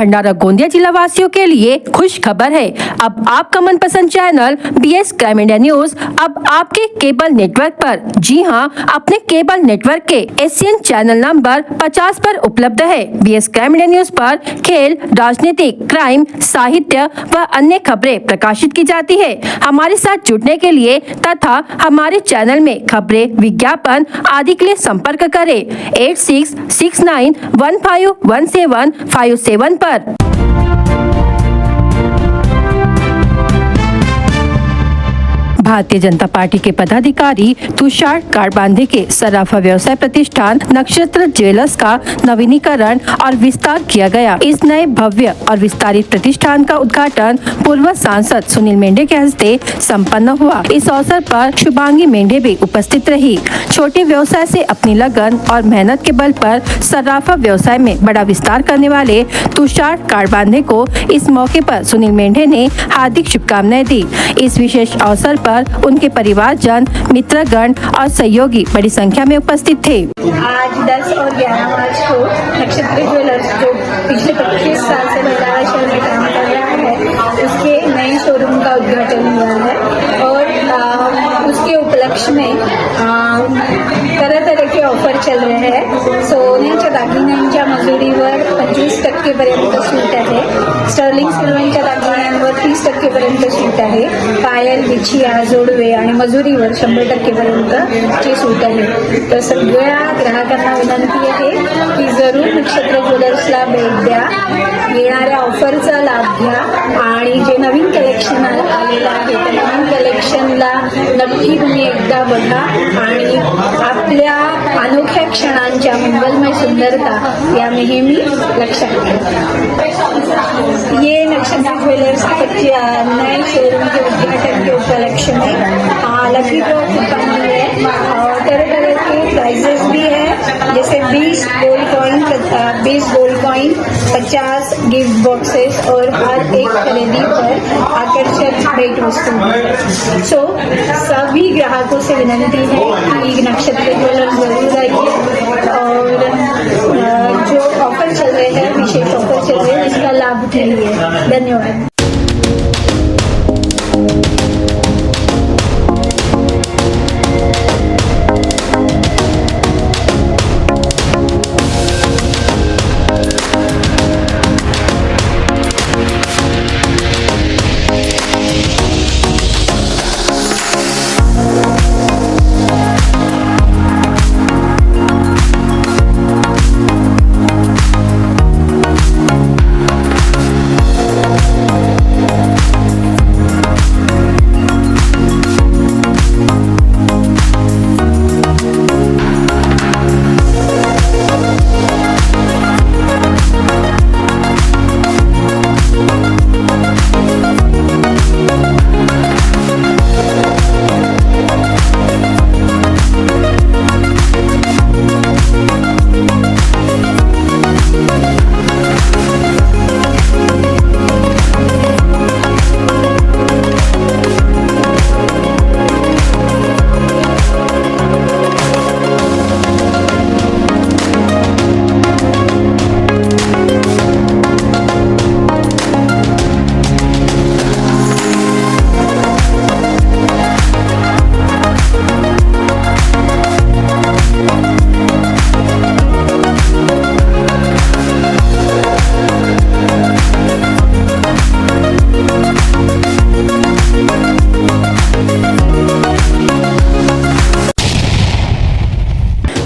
भंडारा गोंदिया जिला वासियों के लिए खुश खबर है। अब आपका मनपसंद channel BS crime India news अब आपके केबल नेटवर्क पर, जी हां, अपने केबल नेटवर्क के एशियन चैनल नंबर 50 पर उपलब्ध है। BS क्राइम इंडिया न्यूज पर खेल, राजनीतिक, क्राइम, साहित्य व अन्य खबरें प्रकाशित की जाती है। हमारे साथ जुड़ने के लिए तथा हमारे चैनल में खबरें, विज्ञापन आदि के लिए संपर्क करें 8669151757 पर। भारतीय जनता पार्टी के पदाधिकारी तुषार कारबांधे के सराफा व्यवसाय प्रतिष्ठान नक्षत्र ज्वेलर्स का नवीनीकरण और विस्तार किया गया। इस नए भव्य और विस्तारित प्रतिष्ठान का उद्घाटन पूर्व सांसद सुनील मेंढे के हस्ते संपन्न हुआ। इस अवसर पर शुभांगी मेंढे भी उपस्थित रही। छोटे व्यवसाय से अपनी लगन और मेहनत के बल पर सराफा व्यवसाय में बड़ा विस्तार करने वाले तुषार कारबांधे को इस मौके पर सुनील मेंढे ने हार्दिक शुभकामनाएं दी। इस विशेष अवसर पर उनके परिवारजन, मित्रगण और सहयोगी बड़ी संख्या में उपस्थित थे। आज 10 और 11 मार्च को नक्षत्र ज्वेलर्स, जो पिछले 25 साल से भंडारा शहर में काम कर रहा है, उसके नए शोरूम का उद्घाटन हुआ है और उसके उपलक्ष्य में तरह तरह के ऑफर चल रहे हैं। सोन्याच्या दागिन्यांच्या मजुरीवर 25% पर्यंत सूट आहे, स्टर्लिंग सिल्वरच्या दागिन्यांवर 30% पर्यंत सूट आहे, पायल, बिछिया, जोडवे आणि मजुरीवर 100% पर्यंतची सूट आहे। तर सगळ्या ग्राहकांना विनंती आहे की जरूर नक्षत्र ज्वेलर्सला भेट द्या, येणाऱ्या ऑफरचा लाभ घ्या आणि जे नवीन कलेक्शन आलेलं आहे त्या नवीन कलेक्शनला नक्की तुम्ही एकदा बघा आणि आपल्या अनोख्या क्षणांच्या मंगलमय सुंदरता या नेहमी लक्षात घ्या। ये नक्षत्र ज्वेलर्स के नए शोरूम के उद्घाटन के उपलक्ष्य में लकी ड्रॉ कूपन भी है और तरह तरह के प्राइजेस भी है, जैसे 20 गोल्ड कॉइन, 50 गिफ्ट बॉक्सेस और हर एक खरीदी पर आकर्षक भेंट वस्तु। सो सभी ग्राहकों से विनंती है कि नक्षत्र ज्वेलर्स जरूर आइए और जो ऑफर चल रहे हैं, विशेष ऑफर चल रहे हैं, इसका लाभ उठाइए। धन्यवाद।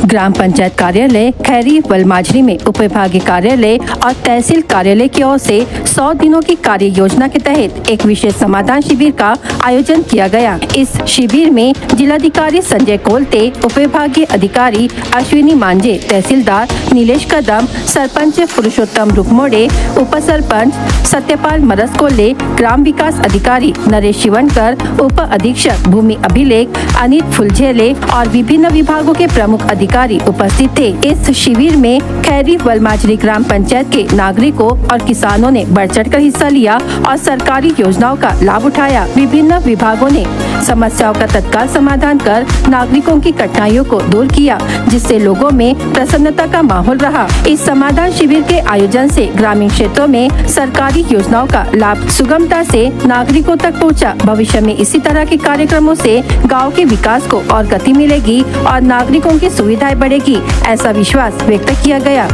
ग्राम पंचायत कार्यालय खैरी वलमाजरी में उप विभागीय कार्यालय और तहसील कार्यालय की ओर से 100 दिनों की कार्य योजना के तहत एक विशेष समाधान शिविर का आयोजन किया गया। इस शिविर में जिलाधिकारी संजय कोलते, उप विभागीय अधिकारी अश्विनी मांझे, तहसीलदार नीलेश कदम, सरपंच पुरुषोत्तम रुकमोड़े, उप सरपंच सत्यपाल मरसकोल्ले, ग्राम विकास अधिकारी नरेश शिवनकर, उप अधीक्षक भूमि अभिलेख अनित फुलझेले और विभिन्न विभागों के प्रमुख अधिकारी उपस्थित थे। इस शिविर में खैरी वलमाजरी ग्राम पंचायत के नागरिकों और किसानों ने बढ़ बढ़ चढ़कर हिस्सा लिया और सरकारी योजनाओं का लाभ उठाया। विभिन्न विभागों ने समस्याओं का तत्काल समाधान कर नागरिकों की कठिनाइयों को दूर किया, जिससे लोगों में प्रसन्नता का माहौल रहा। इस समाधान शिविर के आयोजन से ग्रामीण क्षेत्रों में सरकारी योजनाओं का लाभ सुगमता से नागरिकों तक पहुंचा। भविष्य में इसी तरह के कार्यक्रमों से गांव के विकास को और गति मिलेगी और नागरिकों की सुविधाएं बढ़ेगी, ऐसा विश्वास व्यक्त किया गया।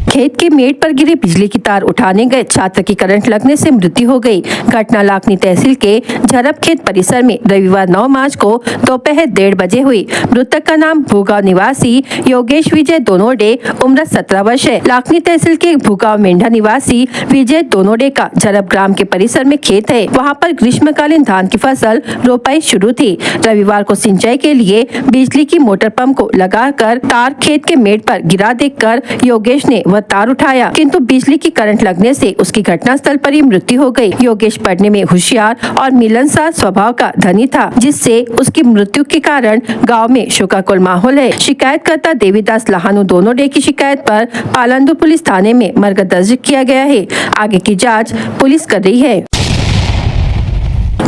खेत के मेड़ पर गिरे बिजली की तार उठाने गए छात्र की करंट लगने से मृत्यु हो गई। घटना लाखनी तहसील के झरप खेत परिसर में रविवार 9 मार्च को दोपहर 1:30 बजे हुई। मृतक का नाम भूगांव निवासी योगेश विजय दोनोडे उम्र 17 वर्ष है। लाखनी तहसील के भूगांव मेंढा निवासी विजय दोनोडे का झरप ग्राम के परिसर में खेत है। वहां पर ग्रीष्मकालीन धान की फसल रोपाई शुरू थी। रविवार को सिंचाई के लिए बिजली की मोटर पंप को लगाकर तार खेत के मेड़ पर गिरा देखकर योगेश ने वह तार उठाया, किंतु बिजली की करंट लगने से उसकी घटनास्थल पर ही मृत्यु हो गई। योगेश पढ़ने में होशियार और मिलनसार स्वभाव का धनी था, जिससे उसकी मृत्यु के कारण गांव में शोकाकुल माहौल है। शिकायतकर्ता देवीदास लाहानू दोनोडे की शिकायत पर पालंदु पुलिस थाने में मरकज दर्ज किया गया है। आगे की जाँच पुलिस कर रही है।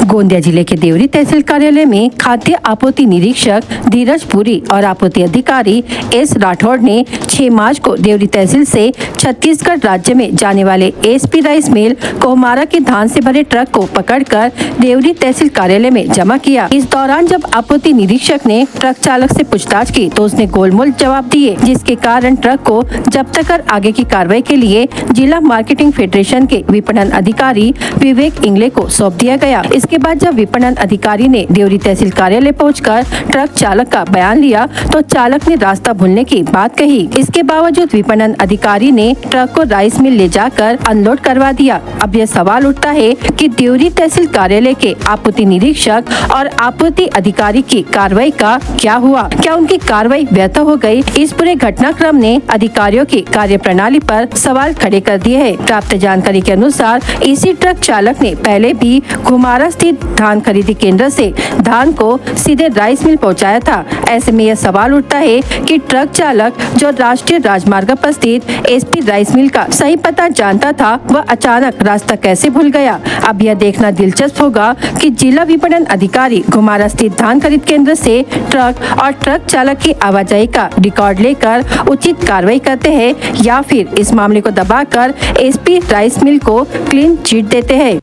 गोंदिया जिले के देवरी तहसील कार्यालय में खाद्य आपूर्ति निरीक्षक धीरज पुरी और आपूर्ति अधिकारी एस राठौड़ ने 6 मार्च को देवरी तहसील से छत्तीसगढ़ राज्य में जाने वाले एसपी राइस मिल कोहमारा के धान से भरे ट्रक को पकड़कर देवरी तहसील कार्यालय में जमा किया। इस दौरान जब आपूर्ति निरीक्षक ने ट्रक चालक से पूछताछ की तो उसने गोलमोल जवाब दिए, जिसके कारण ट्रक को जब्त कर आगे की कार्रवाई के लिए जिला मार्केटिंग फेडरेशन के विपणन अधिकारी विवेक इंगले को सौंप दिया गया। इसके बाद जब विपणन अधिकारी ने देवरी तहसील कार्यालय पहुंचकर ट्रक चालक का बयान लिया तो चालक ने रास्ता भूलने की बात कही। इसके बावजूद विपणन अधिकारी ने ट्रक को राइस मिल ले जाकर अनलोड करवा दिया। अब यह सवाल उठता है कि देवरी तहसील कार्यालय के आपूर्ति निरीक्षक और आपूर्ति अधिकारी की कार्रवाई का क्या हुआ? क्या उनकी कार्रवाई व्यर्थ हो गई? इस पूरे घटनाक्रम ने अधिकारियों की कार्यप्रणाली पर सवाल खड़े कर दिए हैं। प्राप्त जानकारी के अनुसार इसी ट्रक चालक ने पहले भी घुमारा स्थित धान खरीदी केंद्र से धान को सीधे राइस मिल पहुंचाया था। ऐसे में यह सवाल उठता है कि ट्रक चालक जो राष्ट्रीय राजमार्ग पर स्थित एसपी राइस मिल का सही पता जानता था, वह अचानक रास्ता कैसे भूल गया? अब यह देखना दिलचस्प होगा कि जिला विपणन अधिकारी घुमारा स्थित धान खरीद केंद्र से ट्रक और ट्रक चालक की आवाजाही का रिकॉर्ड लेकर उचित कार्रवाई करते हैं या फिर इस मामले को दबाकर एसपी राइस मिल को क्लीन चिट देते हैं।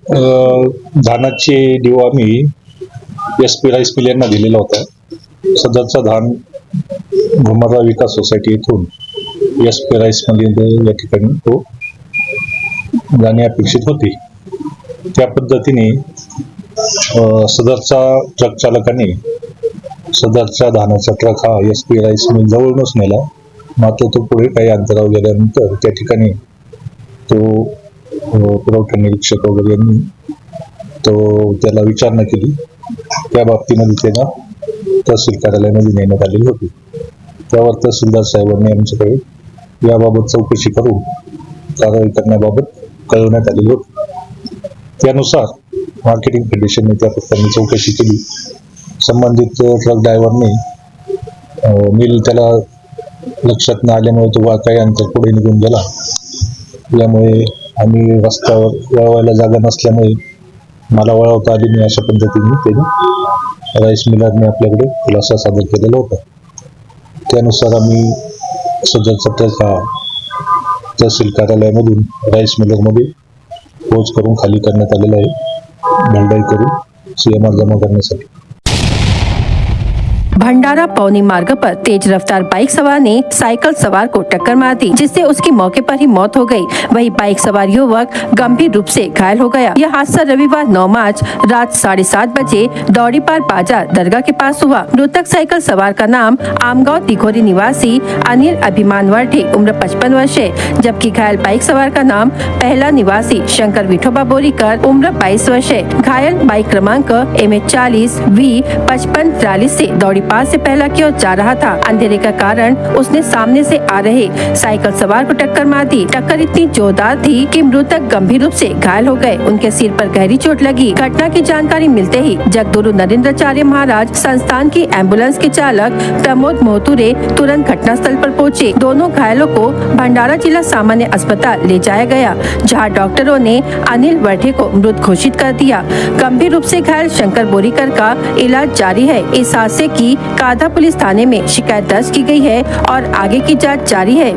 धानाची डिओ आम्ही एसपी राईस मिल यांना दिलेला होता। सदरचा धान घुमारा विकास सोसायटी येथून एसपी राईस मिल या ठिकाणी तो जाणे अपेक्षित होते। त्या पद्धतीने सदरचा ट्रक चालकाने सदरचा धानाचा ट्रक हा एसपी राईस मिल जवळूनच नेला। मात्र तो पुढे काही अंतरावर गेल्यानंतर त्या ठिकाणी तो पुरवठा निरीक्षक वगैरे यांनी तो त्याला विचारणा केली। त्या बाबतीमध्ये त्याला तहसील कार्यालयामध्ये नेण्यात आलेली होती। त्यावर तहसीलदार साहेबांनी आमच्याकडे याबाबत चौकशी करून कारवाई करण्याबाबत कळवण्यात आलेली होती। त्यानुसार मार्केटिंग फेडरेशनने त्या प्रकरणी चौकशी केली। संबंधित ट्रक ड्रायव्हरने मिल त्याला लक्षात न आल्यामुळे तो काही अंतर पुढे निघून गेला। यामुळे आम्ही रस्त्यावर वळवायला जागा नसल्यामुळे मला वळवता आली नाही, अशा पद्धतीने त्याने राईस मिलरने आपल्याकडे खुलासा सादर केलेला होता। त्यानुसार आम्ही सदरचा ट्रक हा तहसील कार्यालयामधून राईस मिलरमध्ये पोच करून खाली करण्यात आलेला आहे, भंडाई करून CMR जमा करण्यासाठी। भंडारा पौनी मार्ग पर तेज रफ्तार बाइक सवार ने साइकिल सवार को टक्कर मार दी, जिससे उसकी मौके पर ही मौत हो गई। वहीं बाइक सवार युवक गंभीर रूप से घायल हो गया। यह हादसा रविवार 9 मार्च रात 7:30 बजे दौड़ीपार बाजार दरगाह के पास हुआ। मृतक साइकिल सवार का नाम आमगांव तिखोरी निवासी अनिल अभिमान वर्ठे उम्र 55 वर्ष है, जबकि घायल बाइक सवार का नाम पहला निवासी शंकर विठोबा बोरीकर उम्र 22 वर्ष है। घायल बाइक क्रमांक MH40V5543 से दौड़ीपार फुटपाथ से पहला की ओर जा रहा था। अंधेरे का कारण उसने सामने से आ रहे साइकिल सवार को टक्कर मार दी। टक्कर इतनी जोरदार थी कि मृतक गंभीर रूप से घायल हो गए। उनके सिर पर गहरी चोट लगी। घटना की जानकारी मिलते ही जगदुरु नरेंद्राचार्य महाराज संस्थान की एम्बुलेंस के चालक प्रमोद मोहतुरे तुरंत घटनास्थल पर पहुंचे। दोनों घायलों को भंडारा जिला सामान्य अस्पताल ले जाया गया, जहां डॉक्टरों ने अनिल वर्ठे को मृत घोषित कर दिया। गंभीर रूप से घायल शंकर बोरीकर का इलाज जारी है। इस हादसे की कादा पुलिस थाने में शिकायत दर्ज की गई है और आगे की जांच जारी है।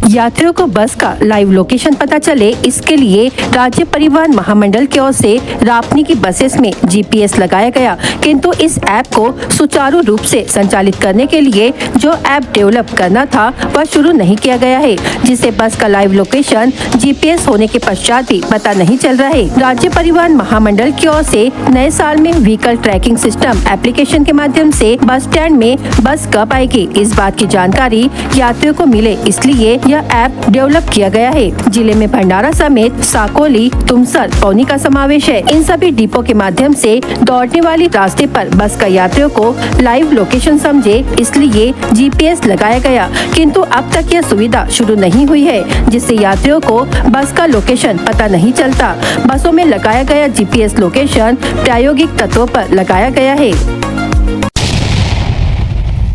यात्रियों को बस का लाइव लोकेशन पता चले, इसके लिए राज्य परिवहन महामंडल की ओर से रापनी की बसेस में जीपीएस लगाया गया, किंतु इस ऐप को सुचारू रूप से संचालित करने के लिए जो ऐप डेवलप करना था वह शुरू नहीं किया गया है, जिससे बस का लाइव लोकेशन जीपीएस होने के पश्चात भी पता नहीं चल रहा है। राज्य परिवहन महामंडल की ओर से नए साल में व्हीकल ट्रैकिंग सिस्टम एप्लीकेशन के माध्यम से बस स्टैंड में बस कब आएगी, इस बात की जानकारी यात्रियों को मिले, इसलिए यह ऐप डेवलप किया गया है। जिले में भंडारा समेत साकोली, तुमसर, पौनी का समावेश है। इन सभी डिपो के माध्यम से दौड़ने वाली रास्ते पर बस का यात्रियों को लाइव लोकेशन समझे, इसलिए जीपीएस लगाया गया, किंतु अब तक यह सुविधा शुरू नहीं हुई है, जिससे यात्रियों को बस का लोकेशन पता नहीं चलता। बसों में लगाया गया जीपीएस लोकेशन प्रायोगिक तत्वों पर लगाया गया है।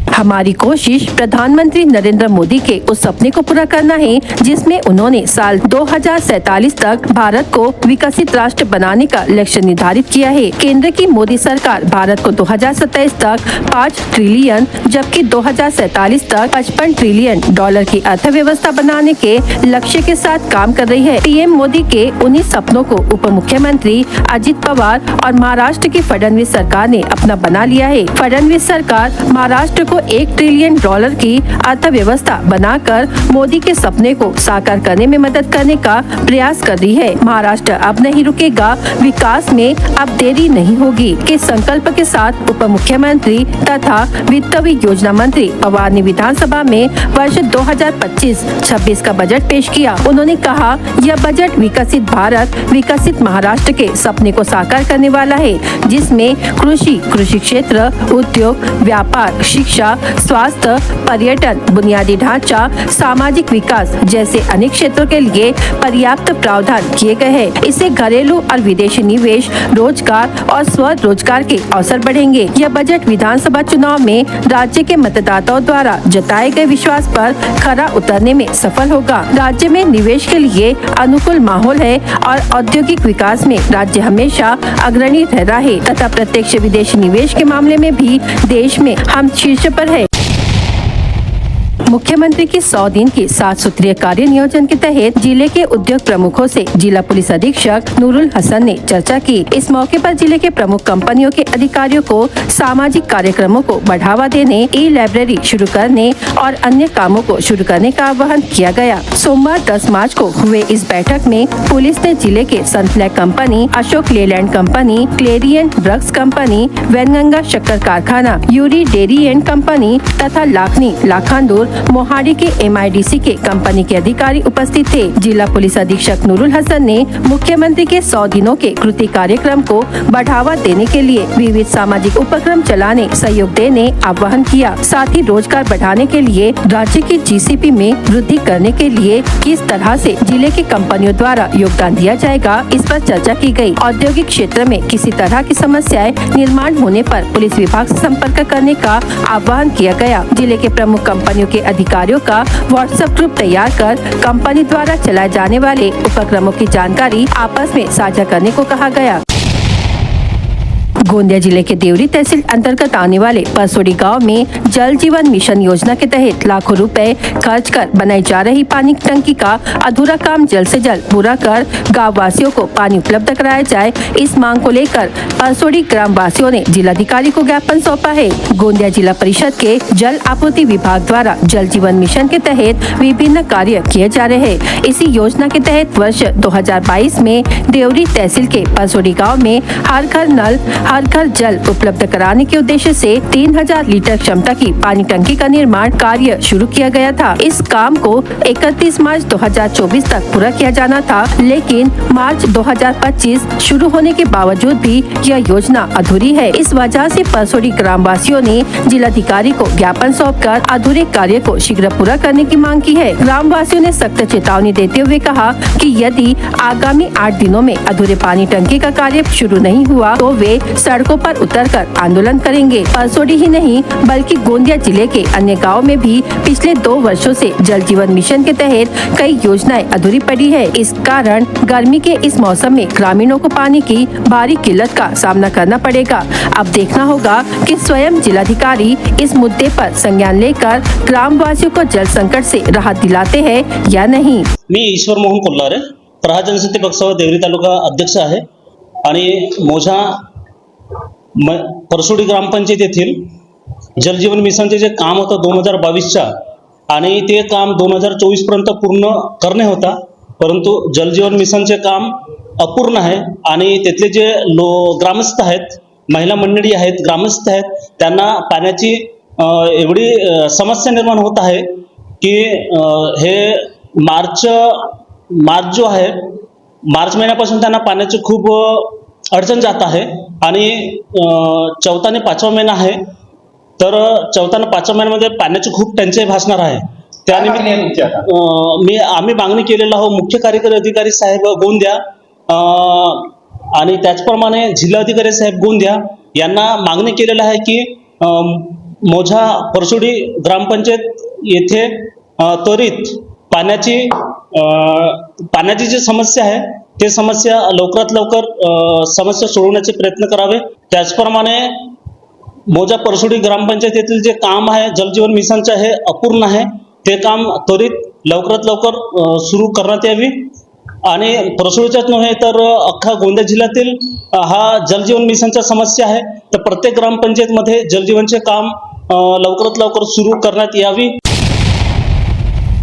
हमारी कोशिश प्रधानमंत्री नरेंद्र मोदी के उस सपने को पूरा करना है, जिसमें उन्होंने साल 2047 तक भारत को विकसित राष्ट्र बनाने का लक्ष्य निर्धारित किया है। केंद्र की मोदी सरकार भारत को 2027 तक 5 ट्रिलियन जबकि 2047 तक 55 ट्रिलियन डॉलर की अर्थव्यवस्था बनाने के लक्ष्य के साथ काम कर रही है। पीएम मोदी के उन्हीं सपनों को उप मुख्यमंत्री अजित पवार और महाराष्ट्र की फडणवीस सरकार ने अपना बना लिया है। फडणवीस सरकार महाराष्ट्र को 1 ट्रिलियन डॉलर की अर्थव्यवस्था बनाकर मोदी के सपने को साकार करने में मदद करने का प्रयास कर रही है। महाराष्ट्र अब नहीं रुकेगा, विकास में अब देरी नहीं होगी के संकल्प के साथ उप मुख्यमंत्री तथा वित्त व योजना मंत्री पवार ने विधानसभा में वर्ष 2025-26 का बजट पेश किया। उन्होंने कहा, यह बजट विकसित भारत, विकसित महाराष्ट्र के सपने को साकार करने वाला है, जिसमें कृषि क्षेत्र, उद्योग, व्यापार, शिक्षा, स्वास्थ्य, पर्यटन, बुनियादी ढांचा, सामाजिक विकास जैसे अनेक क्षेत्रों के लिए पर्याप्त प्रावधान किए गए हैं। इससे घरेलू और विदेशी निवेश, रोजगार और स्वरोजगार के अवसर बढ़ेंगे। यह बजट विधानसभा चुनाव में राज्य के मतदाताओं द्वारा जताए गए विश्वास पर खरा उतरने में सफल होगा। राज्य में निवेश के लिए अनुकूल माहौल है और औद्योगिक विकास में राज्य हमेशा अग्रणी रहा है तथा प्रत्यक्ष विदेशी निवेश के मामले में भी देश में हम शीर्ष पर है। मुख्यमंत्री की 100 दिन की 7 सूत्रीय कार्य नियोजन के तहत जिले के उद्योग प्रमुखों से जिला पुलिस अधीक्षक नूरुल हसन ने चर्चा की। इस मौके पर जिले के प्रमुख कंपनियों के अधिकारियों को सामाजिक कार्यक्रमों को बढ़ावा देने, ई लाइब्रेरी शुरू करने और अन्य कामों को शुरू करने का आह्वान किया गया। सोमवार 10 मार्च को हुए इस बैठक में पुलिस ने जिले के Sunflag company, Ashok Leyland company, clarion drugs company, Wainganga शक्कर कारखाना, यूरी डेयरी एंड कंपनी तथा लाखनी लाखांदूर मोहाड़ी के MIDC के कंपनी के अधिकारी उपस्थित थे। जिला पुलिस अधीक्षक नूरुल हसन ने मुख्यमंत्री के 100 दिनों के कृति कार्यक्रम को बढ़ावा देने के लिए विविध सामाजिक उपक्रम चलाने, सहयोग देने आह्वान किया। साथ ही रोजगार बढ़ाने के लिए राज्य की GCP में वृद्धि करने के लिए किस तरह से जिले की कंपनियों द्वारा योगदान दिया जाएगा, इस पर चर्चा की गई। औद्योगिक क्षेत्र में किसी तरह की समस्याएं निर्माण होने पर पुलिस विभाग से संपर्क करने का आह्वान किया गया। जिले के प्रमुख कंपनियों के अधिकारियों का व्हाट्सएप ग्रुप तैयार कर कंपनी द्वारा चलाए जाने वाले उपक्रमों की जानकारी आपस में साझा करने को कहा गया। गोंदिया जिले के देवरी तहसील अंतर्गत आने वाले परसोड़ी गांव में जल जीवन मिशन योजना के तहत लाखों रुपए खर्च कर बनाई जा रही पानी की टंकी का अधूरा काम जल्द से जल्द पूरा कर गांव वासियों को पानी उपलब्ध कराया जाए, इस मांग को लेकर परसोड़ी ग्राम वासियों ने जिलाधिकारी को ज्ञापन सौंपा है। गोंदिया जिला परिषद के जल आपूर्ति विभाग द्वारा जल जीवन मिशन के तहत विभिन्न कार्य किए जा रहे हैं। इसी योजना के तहत वर्ष 2022 में देवरी तहसील के परसोड़ी गाँव में हर घर नल, हर हर घर जल उपलब्ध कराने के उद्देश्य से 3000 लीटर क्षमता की पानी टंकी का निर्माण कार्य शुरू किया गया था। इस काम को 31 मार्च 2024 तक पूरा किया जाना था, लेकिन मार्च 2025 शुरू होने के बावजूद भी यह योजना अधूरी है। इस वजह से परसोड़ी ग्राम वासियों ने जिलाधिकारी को ज्ञापन सौंपकर अधूरे कार्य को शीघ्र पूरा करने की मांग की है। ग्राम वासियों ने सख्त चेतावनी देते हुए कहा कि यदि आगामी 8 दिनों में अधूरे पानी टंकी का कार्य शुरू नहीं हुआ तो वे सड़कों पर उतरकर आंदोलन करेंगे। परसोड़ी ही नहीं बल्कि गोंदिया जिले के अन्य गाँव में भी पिछले 2 वर्षों से जल जीवन मिशन के तहत कई योजनाएं अधूरी पड़ी है। इस कारण गर्मी के इस मौसम में ग्रामीणों को पानी की भारी किल्लत का सामना करना पड़ेगा। अब देखना होगा कि स्वयं जिलाधिकारी इस मुद्दे पर संज्ञान लेकर ग्राम वासियों को जल संकट से राहत दिलाते हैं या नहीं। मी ईश्वर मोहन कोल्हारे, प्रहार जनशक्ती पक्षावर देवरी तालुका अध्यक्ष आहे आणि मोझा परसोडी ग्रामपंचायत येथील जलजीवन मिशनचे जे काम होतं 2022च्या आणि ते काम 2024 पर्यंत पूर्ण करणे होता, परंतु जलजीवन मिशनचे काम अपूर्ण आहे आणि तिथले जे ग्रामस्थ आहेत, महिला मंडळी आहेत, ग्रामस्थ आहेत, त्यांना पाण्याची एवढी समस्या निर्माण होत आहे की हे मार्च जो आहे, मार्च महिन्यापासून त्यांना पाण्याची खूप अडचण जात आहे आणि 4था आणि 5वा महिना आहे, तर 4था आणि 5व्या महिन्यामध्ये पाण्याची खूप टंचाई भासणार आहे। त्यानिमित्त आम्ही मागणी केलेला आहोत मुख्य कार्यकारी अधिकारी साहेब गोंदिया आणि त्याचप्रमाणे जिल्हाधिकारी साहेब गोंदिया यांना मागणी केलेला आहे की मोझा परसोडी ग्रामपंचायत येथे त्वरित पाण्याची जी समस्या आहे ते समस्या लवकरात लवकर समस्या सोडवण्याचे प्रयत्न करावे। त्याचप्रमाणे मोझा परसोडी ग्रामपंचायतीतील जे काम आहे जलजीवन मिशनचे हे अपूर्ण आहे, ते काम त्वरित लवकरात लवकर सुरू करण्यात यावी आणि परसोडीच्याच नव्हे तर अख्खा गोंदिया जिल्ह्यातील हा जलजीवन मिशनच्या समस्या आहे, तर प्रत्येक ग्रामपंचायतमध्ये जलजीवनचे काम लवकरात लवकर सुरू करण्यात यावी।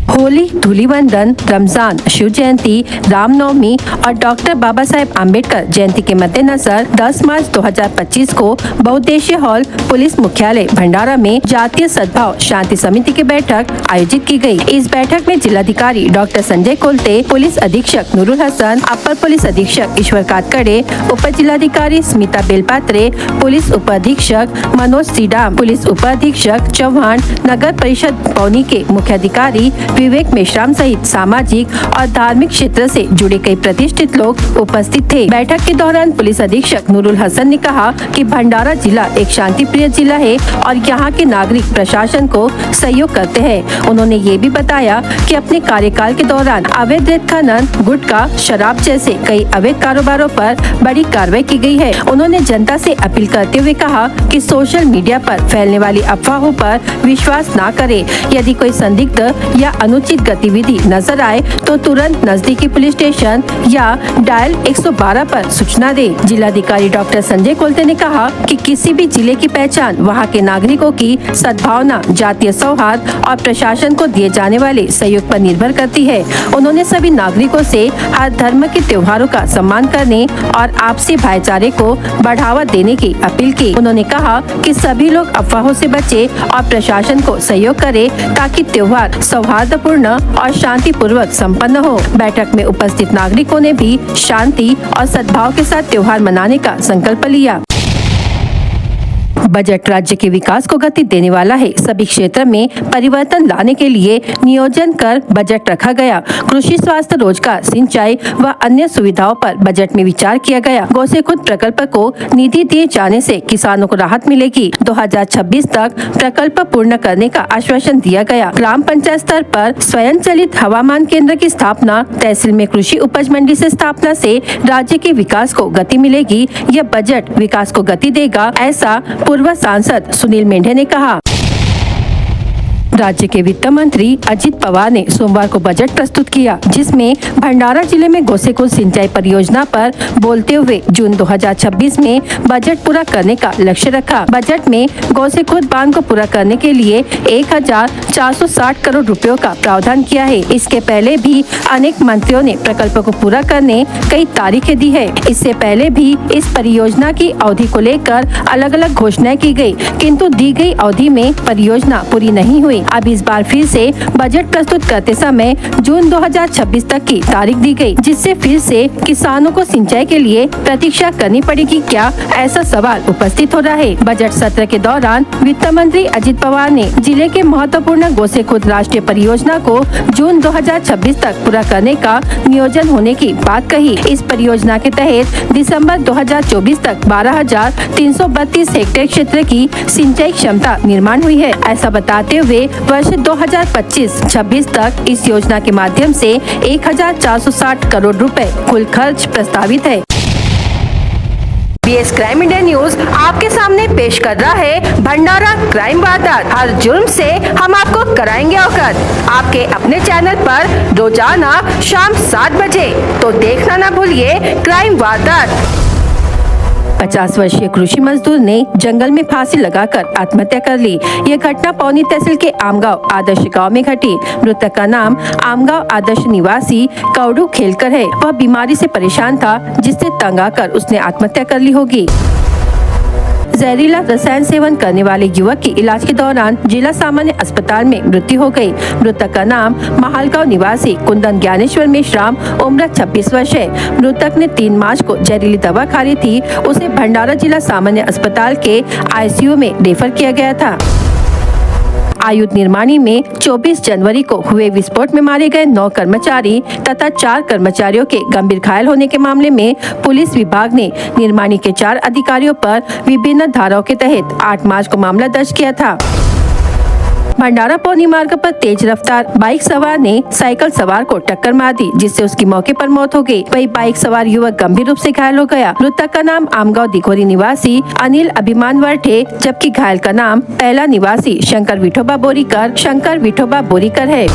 होली, धूलिवंदन, रमजान, शिव जयंती, रामनवमी और डॉक्टर बाबा साहेब आम्बेडकर जयंती के मद्देनजर 10 मार्च 2025 को बहुउद्देशीय हॉल पुलिस मुख्यालय भंडारा में जातीय सद्भाव शांति समिति की बैठक आयोजित की गई। इस बैठक में जिलाधिकारी डॉक्टर संजय कोलते, पुलिस अधीक्षक नूरुल हसन, अपर पुलिस अधीक्षक ईश्वर कातकड़े, उप जिलाधिकारी स्मिता बेलपात्रे, पुलिस उप अधीक्षक मनोज सीडाम, पुलिस उप अधीक्षक चौहान, नगर परिषद पौनी के मुख्याधिकारी विवेक मेश्राम सहित सामाजिक और धार्मिक क्षेत्र से जुड़े कई प्रतिष्ठित लोग उपस्थित थे। बैठक के दौरान पुलिस अधीक्षक नूरुल हसन ने कहा कि भंडारा जिला एक शांति प्रिय जिला है और यहाँ के नागरिक प्रशासन को सहयोग करते हैं। उन्होंने ये भी बताया कि अपने कार्यकाल के दौरान अवैध रेत खनन, गुटखा, शराब जैसे कई अवैध कारोबारों पर बड़ी कार्रवाई की गई है। उन्होंने जनता से अपील करते हुए कहा कि सोशल मीडिया पर फैलने वाली अफवाहों पर विश्वास न करे। यदि कोई संदिग्ध या अनुचित गतिविधि नजर आए तो तुरंत नजदीकी पुलिस स्टेशन या डायल 112 पर सूचना दे। जिलाधिकारी डॉक्टर संजय कोलते ने कहा कि किसी भी जिले की पहचान वहां के नागरिकों की सद्भावना, जातीय सौहार्द और प्रशासन को दिए जाने वाले सहयोग पर निर्भर करती है। उन्होंने सभी नागरिकों से हर धर्म के त्योहारों का सम्मान करने और आपसी भाईचारे को बढ़ावा देने की अपील की। उन्होंने कहा कि सभी लोग अफवाहों से बचे और प्रशासन को सहयोग करे ताकि त्योहार सौहार्दपूर्ण और शांतिपूर्वक संपन्न हो। बैठक में उपस्थित नागरिकों ने भी शांति और सद्भाव के साथ त्योहार मनाने का संकल्प लिया। बजट राज्य के विकास को गति देने वाला है। सभी क्षेत्र में परिवर्तन लाने के लिए नियोजन कर बजट रखा गया। कृषि, स्वास्थ्य, रोजगार, सिंचाई व अन्य सुविधाओं पर बजट में विचार किया गया। गौ से खुद प्रकल्प को निधि दिए जाने से किसानों को राहत मिलेगी। 2026 तक प्रकल्प पूर्ण करने का आश्वासन दिया गया। ग्राम पंचायत स्तर पर स्वयं चलित हवामान केंद्र की स्थापना, तहसील में कृषि उपज मंडी से स्थापना से राज्य के विकास को गति मिलेगी। यह बजट विकास को गति देगा, ऐसा पूर्व सांसद सुनील मेंढे ने कहा। राज्य के वित्त मंत्री अजित पवार ने सोमवार को बजट प्रस्तुत किया, जिसमें भंडारा जिले में गोसेखुर्द सिंचाई परियोजना पर बोलते हुए जून 2026 में बजट पूरा करने का लक्ष्य रखा। बजट में गोसेखुर्द बांध को पूरा करने के लिए 1460 करोड़ रुपयों का प्रावधान किया है। इसके पहले भी अनेक मंत्रियों ने प्रकल्प को पूरा करने कई तारीखें दी है। इससे पहले भी इस परियोजना की अवधि को लेकर अलग अलग घोषणाएं की गई, किंतु दी गई अवधि में परियोजना पूरी नहीं हुई। अब इस बार फिर से बजट प्रस्तुत करते समय जून 2026 तक की तारीख दी गई, जिससे फिर से किसानों को सिंचाई के लिए प्रतीक्षा करनी पड़ेगी क्या, ऐसा सवाल उपस्थित हो रहा है। बजट सत्र के दौरान वित्त मंत्री अजित पवार ने जिले के महत्वपूर्ण गोसेखुर्द राष्ट्रीय परियोजना को जून 2026 तक पूरा करने का नियोजन होने की बात कही। इस परियोजना के तहत दिसंबर 2024 तक 12,332 हेक्टेयर क्षेत्र की सिंचाई क्षमता निर्माण हुई है। ऐसा बताते हुए वर्ष 2025-26 तक इस योजना के माध्यम से 1460 करोड़ रुपए कुल खर्च प्रस्तावित है। BS क्राइम इंडिया न्यूज आपके सामने पेश कर रहा है भंडारा क्राइम वारदात। हर जुर्म से हम आपको कराएंगे अवगत। आपके अपने चैनल पर रोजाना शाम 7 बजे, तो देखना ना भूलिए क्राइम वारदात। 50 वर्षीय कृषि मजदूर ने जंगल में फांसी लगाकर आत्महत्या कर ली। यह घटना पौनी तहसील के आमगांव आदर्श गांव में घटी। मृतक का नाम आमगांव आदर्श निवासी कौडू खेलकर है। वह बीमारी से परेशान था, जिससे तंग आकर उसने आत्महत्या कर ली होगी। जहरीला रसायन सेवन करने वाले युवक की इलाज के दौरान जिला सामान्य अस्पताल में मृत्यु हो गई। मृतक का नाम महालगांव निवासी कुंदन ज्ञानेश्वर मेश्राम उम्र 26 वर्ष है। मृतक ने 3 मार्च को जहरीली दवा खा ली थी। उसे भंडारा जिला सामान्य अस्पताल के ICU में रेफर किया गया था। आयुध निर्माणी में 24 जनवरी को हुए विस्फोट में मारे गए 9 कर्मचारी तथा 4 कर्मचारियों के गंभीर घायल होने के मामले में पुलिस विभाग ने निर्माणी के 4 अधिकारियों पर विभिन्न धाराओं के तहत 8 मार्च को मामला दर्ज किया था। भंडारा पौनी मार्ग पर तेज रफ्तार बाइक सवार ने साइकिल सवार को टक्कर मार दी, जिससे उसकी मौके पर मौत हो गई। वही बाइक सवार युवक गंभीर रूप से घायल हो गया। मृतक का नाम आमगांव दिघोरी निवासी अनिल अभिमान वर्ट है, जबकि घायल का नाम पहला निवासी शंकर विठोबा बोरीकर है।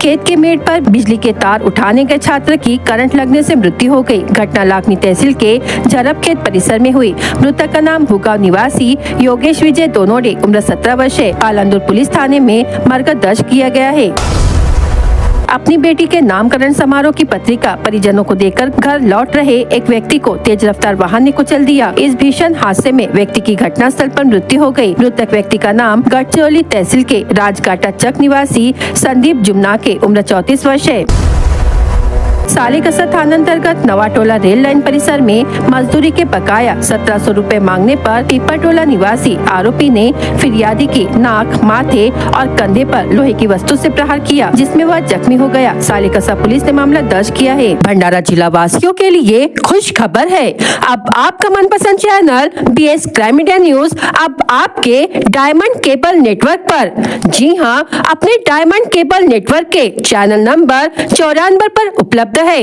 खेत के मेड़ पर बिजली के तार उठाने गए छात्र की करंट लगने से मृत्यु हो गई। घटना लाखनी तहसील के झरप खेत परिसर में हुई। मृतक का नाम भूगांव निवासी योगेश विजय दोनोडे उम्र 17 वर्ष है। आलंदुर पुलिस थाने में मरकज दर्ज किया गया है। अपनी बेटी के नामकरण समारोह की पत्रिका परिजनों को देकर घर लौट रहे एक व्यक्ति को तेज रफ्तार वाहन ने कुचल दिया। इस भीषण हादसे में व्यक्ति की घटनास्थल पर मृत्यु हो गई। मृतक व्यक्ति का नाम गढ़चिरौली तहसील के राजगाटा चक निवासी संदीप जुमनाके उम्र 34 वर्ष है। सालेकसा थाना अंतर्गत नवाटोला रेल लाइन परिसर में मजदूरी के बकाया 1700 रुपए मांगने पर पीपरटोला निवासी आरोपी ने फिरियादी की नाक, माथे और कंधे पर लोहे की वस्तु से प्रहार किया, जिसमें वह जख्मी हो गया। सालेकसा पुलिस ने मामला दर्ज किया है। भंडारा जिला वासियों के लिए खुश खबर है। अब आपका मनपसंद channel BS crime India news अब आपके डायमंड केबल नेटवर्क पर, जी हाँ, अपने डायमंड केबल नेटवर्क के चैनल नंबर 94 पर उपलब्ध है।